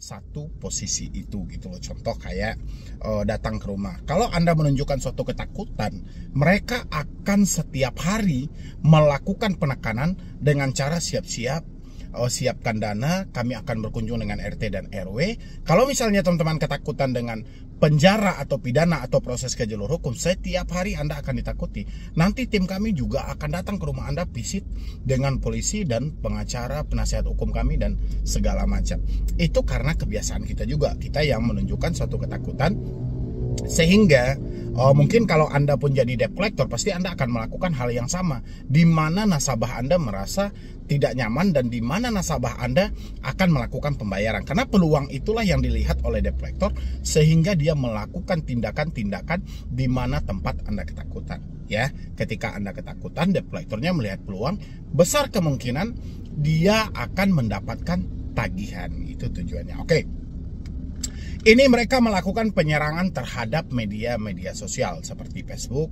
satu posisi itu gitu loh. Contoh kayak datang ke rumah. Kalau Anda menunjukkan suatu ketakutan, mereka akan setiap hari melakukan penekanan dengan cara siap-siap, siapkan dana, kami akan berkunjung dengan RT dan RW. Kalau misalnya teman-teman ketakutan dengan penjara atau pidana atau proses ke jalur hukum, setiap hari Anda akan ditakuti. Nanti tim kami juga akan datang ke rumah Anda, visit dengan polisi dan pengacara, penasihat hukum kami dan segala macam. Itu karena kebiasaan kita juga, kita yang menunjukkan suatu ketakutan. Sehingga mungkin kalau Anda pun jadi debt collector, pasti Anda akan melakukan hal yang sama, di mana nasabah Anda merasa tidak nyaman dan di mana nasabah Anda akan melakukan pembayaran. Karena peluang itulah yang dilihat oleh debt collector, sehingga dia melakukan tindakan-tindakan di mana tempat Anda ketakutan. Ya, ketika Anda ketakutan, debt collectornya melihat peluang, besar kemungkinan dia akan mendapatkan tagihan. Itu tujuannya. Oke. Ini mereka melakukan penyerangan terhadap media-media sosial seperti Facebook,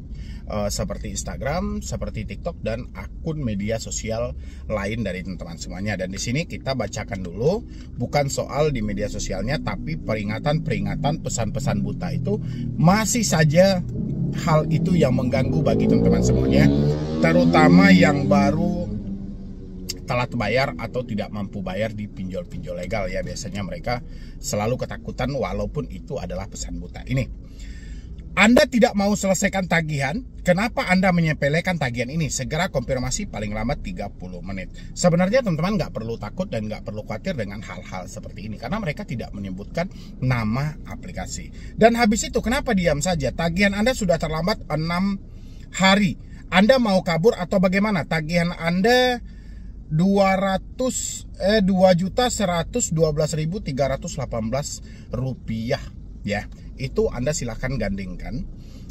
seperti Instagram, seperti TikTok, dan akun media sosial lain dari teman-teman semuanya. Dan di sini kita bacakan dulu, bukan soal di media sosialnya, tapi peringatan-peringatan, pesan-pesan buta itu masih saja hal itu yang mengganggu bagi teman-teman semuanya, terutama yang baru telat bayar atau tidak mampu bayar di pinjol-pinjol legal ya. Biasanya mereka selalu ketakutan walaupun itu adalah pesan buta. Ini, Anda tidak mau selesaikan tagihan, kenapa Anda menyepelekan tagihan ini? Segera konfirmasi paling lambat 30 menit. Sebenarnya teman-teman nggak perlu takut dan nggak perlu khawatir dengan hal-hal seperti ini, karena mereka tidak menyebutkan nama aplikasi. Dan habis itu kenapa diam saja? Tagihan Anda sudah terlambat 6 hari. Anda mau kabur atau bagaimana? Tagihan Anda 2.112.318 rupiah ya. Itu Anda silahkan gandingkan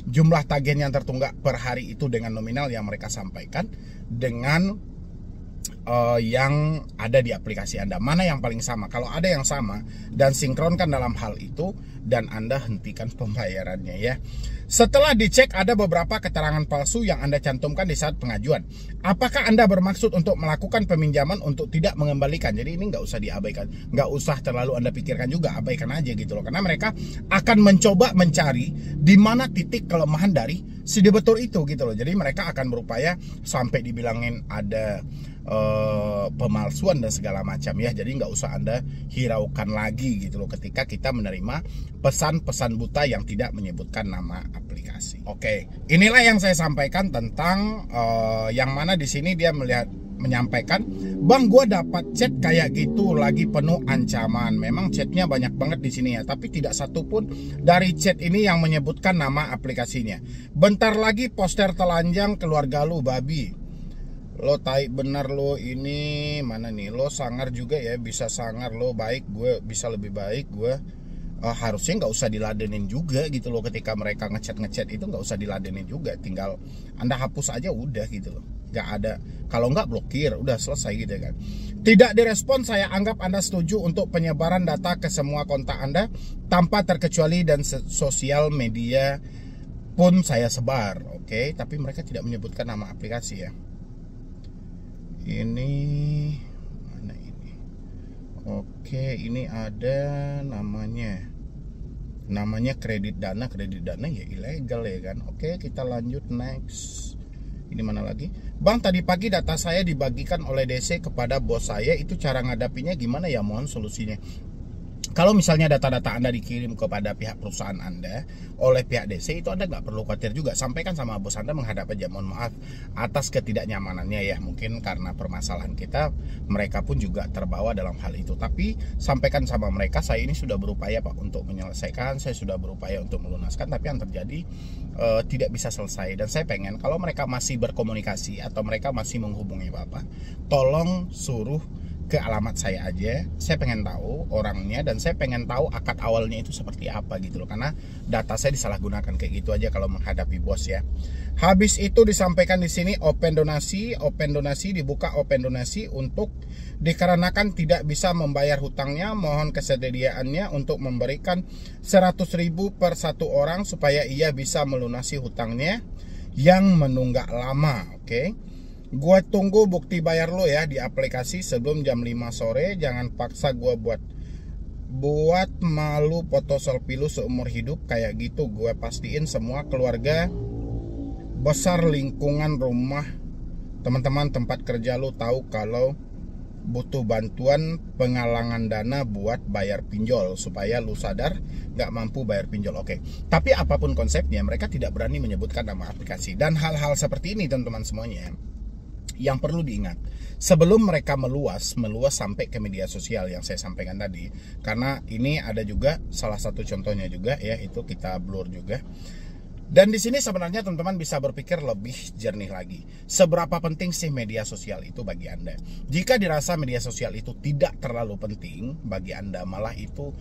jumlah tagihan yang tertunggak per hari itu dengan nominal yang mereka sampaikan dengan yang ada di aplikasi Anda. Mana yang paling sama? Kalau ada yang sama dan sinkronkan dalam hal itu, dan Anda hentikan pembayarannya ya. Setelah dicek, ada beberapa keterangan palsu yang Anda cantumkan di saat pengajuan. Apakah Anda bermaksud untuk melakukan peminjaman untuk tidak mengembalikan? Jadi ini nggak usah diabaikan, nggak usah terlalu Anda pikirkan juga, abaikan aja gitu loh. Karena mereka akan mencoba mencari di mana titik kelemahan dari si debitur itu gitu loh. Jadi mereka akan berupaya sampai dibilangin ada pemalsuan dan segala macam ya. Jadi nggak usah Anda hiraukan lagi gitu loh ketika kita menerima pesan-pesan buta yang tidak menyebutkan nama aplikasi. Oke, inilah yang saya sampaikan tentang yang mana di sini dia menyampaikan, Bang, gue dapat chat kayak gitu lagi penuh ancaman. Memang chatnya banyak banget di sini ya, tapi tidak satu pun dari chat ini yang menyebutkan nama aplikasinya. Bentar lagi poster telanjang keluarga lu babi. Lo tai bener lo, ini mana nih, lo sangar juga ya, bisa sangar lo baik, gue bisa lebih baik, gue harusnya nggak usah diladenin juga gitu loh. Ketika mereka ngechat itu nggak usah diladenin juga, tinggal Anda hapus aja udah gitu loh, nggak ada, kalau nggak blokir udah selesai gitu kan. Tidak direspon, saya anggap Anda setuju untuk penyebaran data ke semua kontak Anda tanpa terkecuali, dan sosial media pun saya sebar. Oke, tapi mereka tidak menyebutkan nama aplikasi ya. Ini mana ini? Oke, ini ada namanya kredit dana ya ilegal ya kan. Oke, kita lanjut next. Ini mana lagi? Bang, tadi pagi data saya dibagikan oleh DC kepada bos saya, itu cara ngadapinya gimana ya, mohon solusinya. Kalau misalnya data-data Anda dikirim kepada pihak perusahaan Anda oleh pihak DC, itu Anda nggak perlu khawatir juga. Sampaikan sama bos Anda menghadap aja, mohon maaf atas ketidaknyamanannya ya. Mungkin karena permasalahan kita, mereka pun juga terbawa dalam hal itu. Tapi sampaikan sama mereka, saya ini sudah berupaya Pak untuk menyelesaikan, saya sudah berupaya untuk melunaskan, tapi yang terjadi tidak bisa selesai. Dan saya pengen kalau mereka masih berkomunikasi atau mereka masih menghubungi Bapak, tolong suruh ke alamat saya aja. Saya pengen tahu orangnya dan saya pengen tahu akad awalnya itu seperti apa gitu loh, karena data saya disalahgunakan kayak gitu aja kalau menghadapi bos ya. Habis itu disampaikan di sini open donasi dibuka open donasi untuk dikarenakan tidak bisa membayar hutangnya, mohon kesediaannya untuk memberikan 100.000 per satu orang supaya ia bisa melunasi hutangnya yang menunggak lama. Oke. Gue tunggu bukti bayar lo ya di aplikasi sebelum jam 5 sore. Jangan paksa gue buat buat malu foto selfie lu seumur hidup kayak gitu. Gue pastiin semua keluarga besar, lingkungan rumah, teman-teman tempat kerja lu tahu kalau butuh bantuan penggalangan dana buat bayar pinjol supaya lu sadar nggak mampu bayar pinjol. Oke. Tapi apapun konsepnya, mereka tidak berani menyebutkan nama aplikasi. Dan hal-hal seperti ini teman-teman semuanya yang perlu diingat sebelum mereka meluas sampai ke media sosial yang saya sampaikan tadi. Karena ini ada juga salah satu contohnya juga ya, itu kita blur juga. Dan di sini sebenarnya teman-teman bisa berpikir lebih jernih lagi. Seberapa penting sih media sosial itu bagi Anda? Jika dirasa media sosial itu tidak terlalu penting bagi Anda, malah itu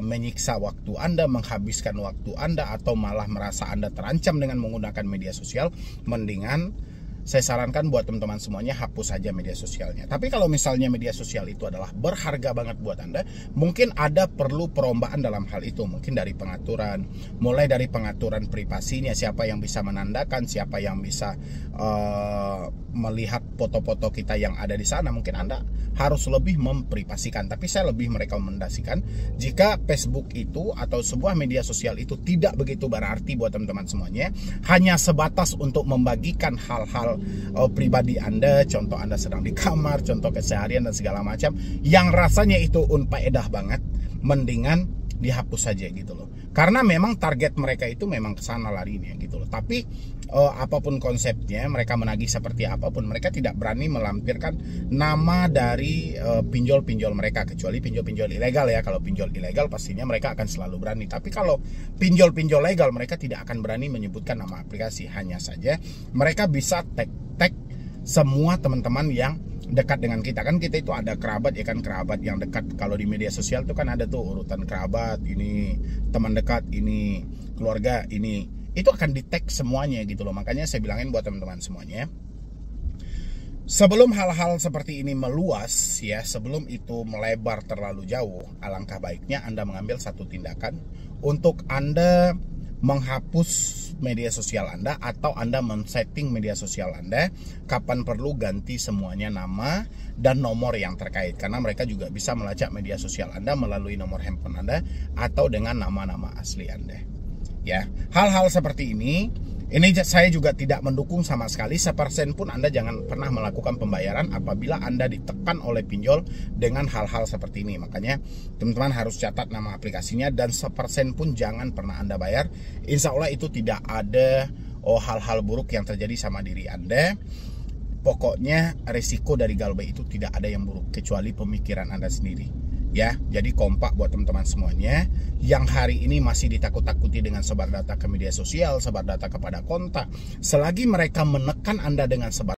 menyiksa waktu Anda, menghabiskan waktu Anda, atau malah merasa Anda terancam dengan menggunakan media sosial, mendingan saya sarankan buat teman-teman semuanya hapus saja media sosialnya. Tapi kalau misalnya media sosial itu adalah berharga banget buat Anda, mungkin ada perlu perubahan dalam hal itu. Mungkin dari pengaturan, mulai dari pengaturan privasinya, siapa yang bisa menandakan, siapa yang bisa melihat foto-foto kita yang ada di sana. Mungkin Anda harus lebih memprivasikan. Tapi saya lebih merekomendasikan jika Facebook itu atau sebuah media sosial itu tidak begitu berarti buat teman-teman semuanya, hanya sebatas untuk membagikan hal-hal pribadi Anda, contoh Anda sedang di kamar, contoh keseharian dan segala macam, yang rasanya itu unfaedah banget, mendingan dihapus saja gitu loh. Karena memang target mereka itu memang kesana larinya gitu loh. Tapi apapun konsepnya, mereka menagih seperti apapun, mereka tidak berani melampirkan nama dari pinjol-pinjol mereka, kecuali pinjol-pinjol ilegal ya. Kalau pinjol ilegal pastinya mereka akan selalu berani. Tapi kalau pinjol-pinjol legal, mereka tidak akan berani menyebutkan nama aplikasi. Hanya saja mereka bisa tag semua teman-teman yang dekat dengan kita. Kan kita itu ada kerabat ya kan, kerabat yang dekat. Kalau di media sosial itu kan ada tuh urutan kerabat, ini teman dekat, ini keluarga, ini, itu akan di tag semuanya gitu loh. Makanya saya bilangin buat teman-teman semuanya, sebelum hal-hal seperti ini meluas ya, sebelum itu melebar terlalu jauh, alangkah baiknya Anda mengambil satu tindakan untuk Anda menghapus media sosial Anda, atau Anda men-setting media sosial Anda kapan perlu ganti semuanya nama dan nomor yang terkait, karena mereka juga bisa melacak media sosial Anda melalui nomor handphone Anda atau dengan nama-nama asli Anda. Ya, hal-hal seperti ini saya juga tidak mendukung sama sekali. 1% pun Anda jangan pernah melakukan pembayaran apabila Anda ditekan oleh pinjol dengan hal-hal seperti ini. Makanya teman-teman harus catat nama aplikasinya, dan 1% pun jangan pernah Anda bayar. Insya Allah itu tidak ada hal-hal buruk yang terjadi sama diri Anda. Pokoknya resiko dari Galbay itu tidak ada yang buruk kecuali pemikiran Anda sendiri. Ya, jadi kompak buat teman-teman semuanya yang hari ini masih ditakut-takuti dengan sebar data ke media sosial, sebar data kepada kontak. Selagi mereka menekan Anda dengan sebar